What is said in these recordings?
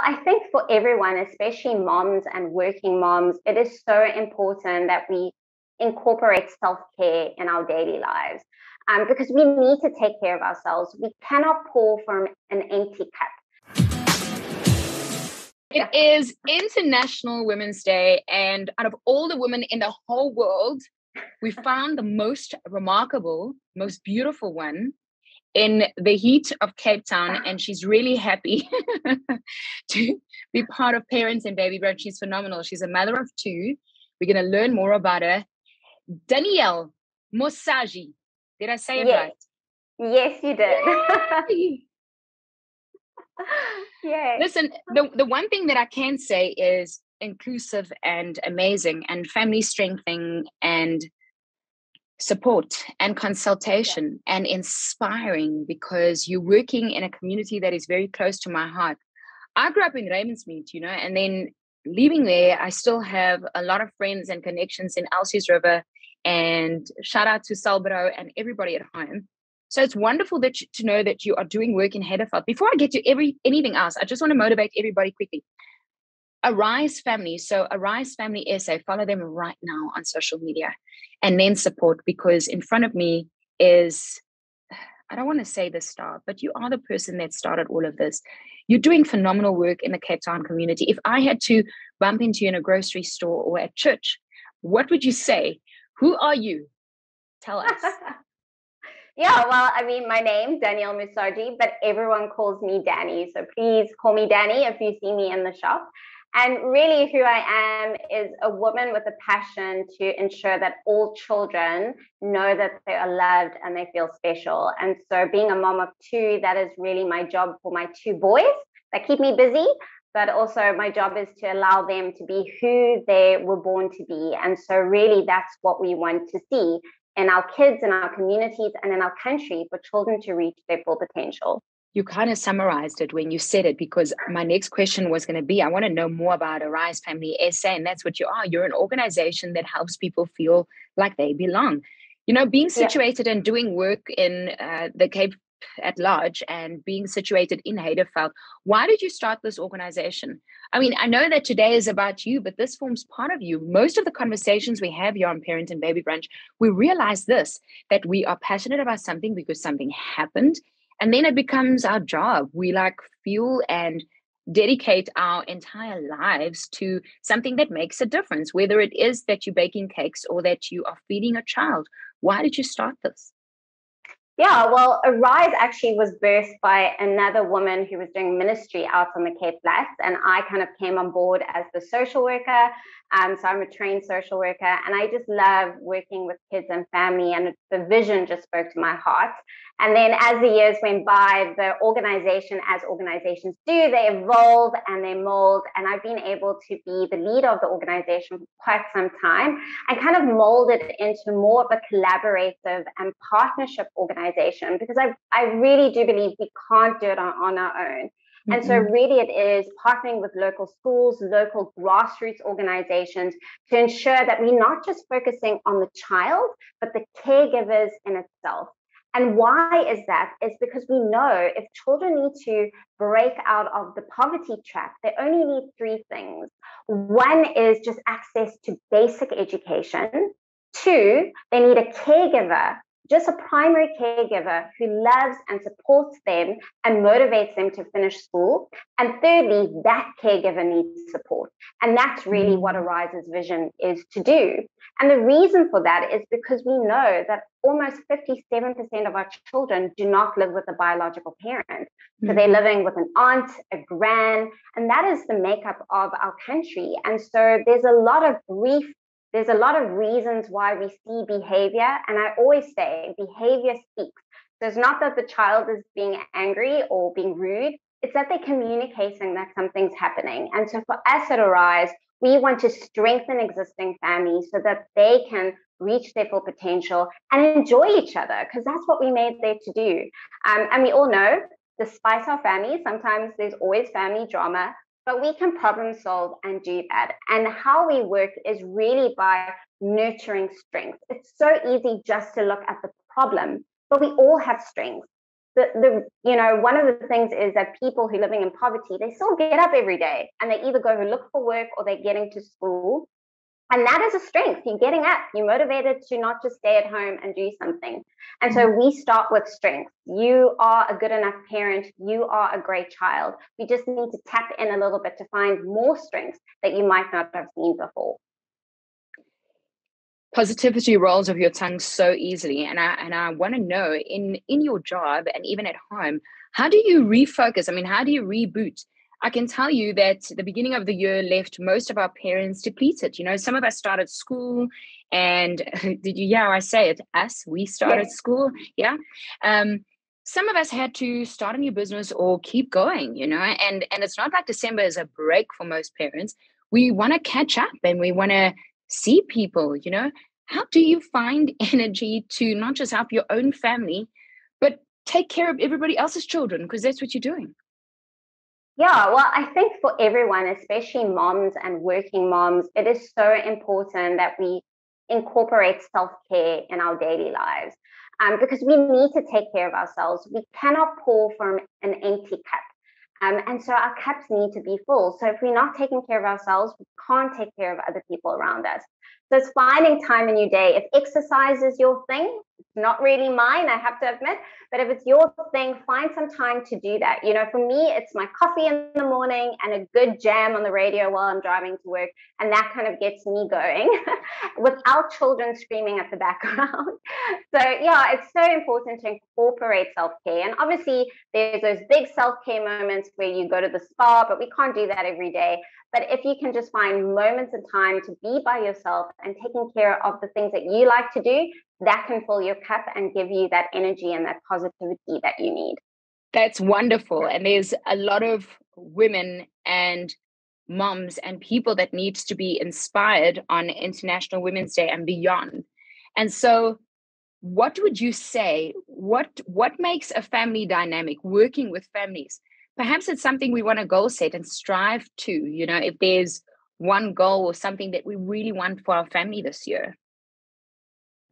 I think for everyone, especially moms and working moms, it is so important that we incorporate self-care in our daily lives, because we need to take care of ourselves. We cannot pour from an empty cup. It is International Women's Day, and out of all the women in the whole world, we found the most remarkable, most beautiful one in the heat of Cape Town, and she's really happy to be part of Parents and Baby Brunch. She's phenomenal. She's a mother of two. We're going to learn more about her. Danielle Moosajie. Did I say it right? Yes, you did. Yeah. Listen, the one thing that I can say is inclusive and amazing and family strengthening and support and consultation and inspiring, because you're working in a community that is very close to my heart. I grew up in Ravensmead, and then leaving there, I still have a lot of friends and connections in Elsie's River, and shout out to Salbro and everybody at home. So it's wonderful to know that you are doing work in Fedhealth. Before I get to anything else, I just want to motivate everybody quickly. Arise Family. So Arise Family SA, follow them right now on social media and then support, because in front of me is, I don't want to say the star, but you are the person that started all of this. You're doing phenomenal work in the Cape Town community. If I had to bump into you in a grocery store or at church, what would you say? Who are you? Tell us. Yeah, well, I mean, my name's Danielle Moosajie, but everyone calls me Danny. So please call me Danny if you see me in the shop. And really who I am is a woman with a passion to ensure that all children know that they are loved and they feel special. And so being a mom of two, that is really my job for my two boys that keep me busy. But also my job is to allow them to be who they were born to be. And so really that's what we want to see in our kids, in our communities, and in our country, for children to reach their full potential. You kind of summarized it when you said it, because my next question was going to be, I want to know more about Arise Family SA, and that's what you are. You're an organization that helps people feel like they belong. Being situated and doing work in the Cape at large and being situated in Fedhealth, why did you start this organization? I mean, I know that today is about you, but this forms part of you. Most of the conversations we have here on Parent and Baby Brunch, we realize that we are passionate about something because something happened, and then it becomes our job. We feel and dedicate our entire lives to something that makes a difference, whether it is that you're baking cakes or that you are feeding a child. Why did you start this? Yeah, well, Arise actually was birthed by another woman who was doing ministry out on the Cape Flats, and I kind of came on board as the social worker. So I'm a trained social worker, and I just love working with kids and family, and the vision just spoke to my heart. And then as the years went by, the organization, as organizations do, they evolve and they mold, and I've been able to be the leader of the organization for quite some time and kind of mold it into more of a collaborative and partnership organization, because I really do believe we can't do it on our own. And so really it is partnering with local schools, local grassroots organizations to ensure that we're not just focusing on the child, but the caregivers in itself. And why is that? Is because we know if children need to break out of the poverty trap, they only need three things. One is just access to basic education. Two, they need a caregiver, just a primary caregiver who loves and supports them and motivates them to finish school. And thirdly, that caregiver needs support. And that's really what Arise's vision is to do. And the reason for that is because we know that almost 57% of our children do not live with a biological parent. So they're living with an aunt, a gran, and that is the makeup of our country. And so there's a lot of grief. There's a lot of reasons why we see behavior. And I always say behavior speaks. So it's not that the child is being angry or being rude. It's that they're communicating that something's happening. And so for us at Arise, we want to strengthen existing families so that they can reach their full potential and enjoy each other, because that's what we made there to do. And we all know, despite our families, sometimes there's always family drama, but we can problem solve and do that. And how we work is really by nurturing strengths. It's so easy just to look at the problem, but we all have strengths. one of the things is that people who are living in poverty, they still get up every day and they either go to look for work or they're getting to school. And that is a strength. You're getting up, you're motivated to not just stay at home and do something. And so we start with strength. You are a good enough parent. You are a great child. We just need to tap in a little bit to find more strengths that you might not have seen before. Positivity rolls off your tongue so easily. And I want to know, in your job and even at home, how do you refocus? I mean, how do you reboot? I can tell you that the beginning of the year left most of our parents depleted. Some of us started school, and did you hear how I say it? We started school. Yeah. Some of us had to start a new business or keep going, and it's not like December is a break for most parents. We want to catch up and we want to see people. How do you find energy to not just help your own family, but take care of everybody else's children? Because that's what you're doing. Yeah, well, I think for everyone, especially moms and working moms, it is so important that we incorporate self-care in our daily lives, because we need to take care of ourselves. We cannot pour from an empty cup. And so our cups need to be full. So if we're not taking care of ourselves, we can't take care of other people around us. So it's finding time in your day. If exercise is your thing, it's not really mine, I have to admit, but if it's your thing, find some time to do that. For me, it's my coffee in the morning and a good jam on the radio while I'm driving to work. And that kind of gets me going without children screaming at the background. So yeah, it's so important to incorporate self-care. And obviously there's those big self-care moments where you go to the spa, but we can't do that every day. But if you can just find moments of time to be by yourself and taking care of the things that you like to do, that can fill your cup and give you that energy and that positivity that you need. That's wonderful. And there's a lot of women and moms and people that needs to be inspired on International Women's Day and beyond. And so what would you say, what makes a family dynamic, working with families? Perhaps it's something we want to goal set and strive to, if there's one goal or something that we really want for our family this year.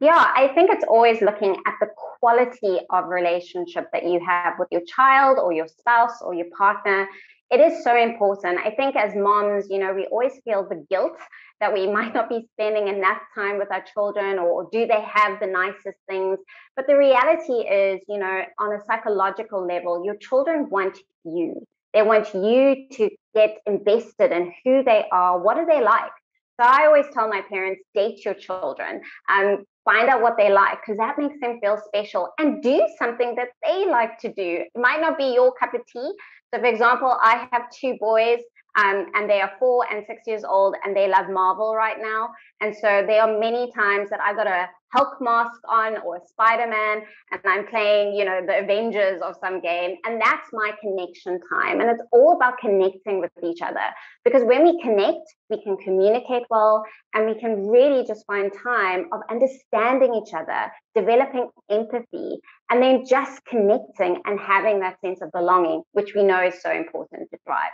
Yeah, I think it's always looking at the quality of relationship that you have with your child or your spouse or your partner. It is so important. I think as moms, we always feel the guilt that we might not be spending enough time with our children, or do they have the nicest things? But the reality is, on a psychological level, your children want you. They want you to get invested in who they are. What do they like? So I always tell my parents, date your children, find out what they like, because that makes them feel special, and do something that they like to do. It might not be your cup of tea. So for example, I have two boys, and they are 4 and 6 years old, and they love Marvel right now. And so there are many times that I got a Hulk mask on or a Spider-Man, and I'm playing, the Avengers or some game. And that's my connection time. And it's all about connecting with each other, because when we connect, we can communicate well, and we can really just find time of understanding each other, developing empathy, and then just connecting and having that sense of belonging, which we know is so important to thrive.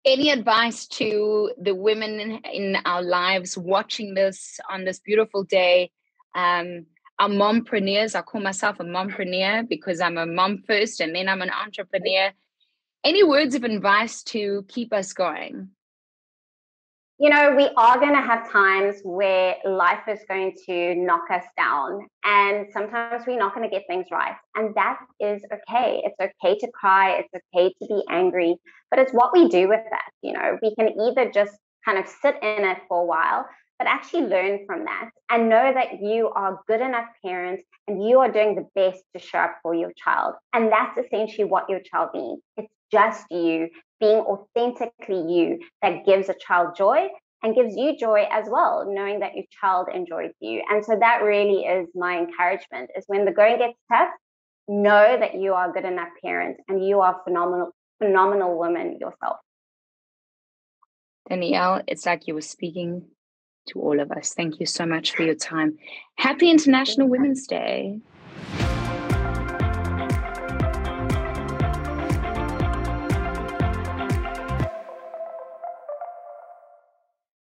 Any advice to the women in our lives watching this on this beautiful day? Our mompreneurs, I call myself a mompreneur because I'm a mom first and then I'm an entrepreneur. Any words of advice to keep us going? We are going to have times where life is going to knock us down, and sometimes we're not going to get things right. And that is okay. It's okay to cry. It's okay to be angry, but it's what we do with that. We can either just kind of sit in it for a while, but actually learn from that and know that you are a good enough parent and you are doing the best to show up for your child. And that's essentially what your child needs. It's just you being authentically you that gives a child joy and gives you joy as well, knowing that your child enjoys you. And so that really is my encouragement, is when the going gets tough, know that you are a good enough parent and you are phenomenal woman yourself. Danielle, it's like you were speaking to all of us. Thank you so much for your time. Happy International Women's Day.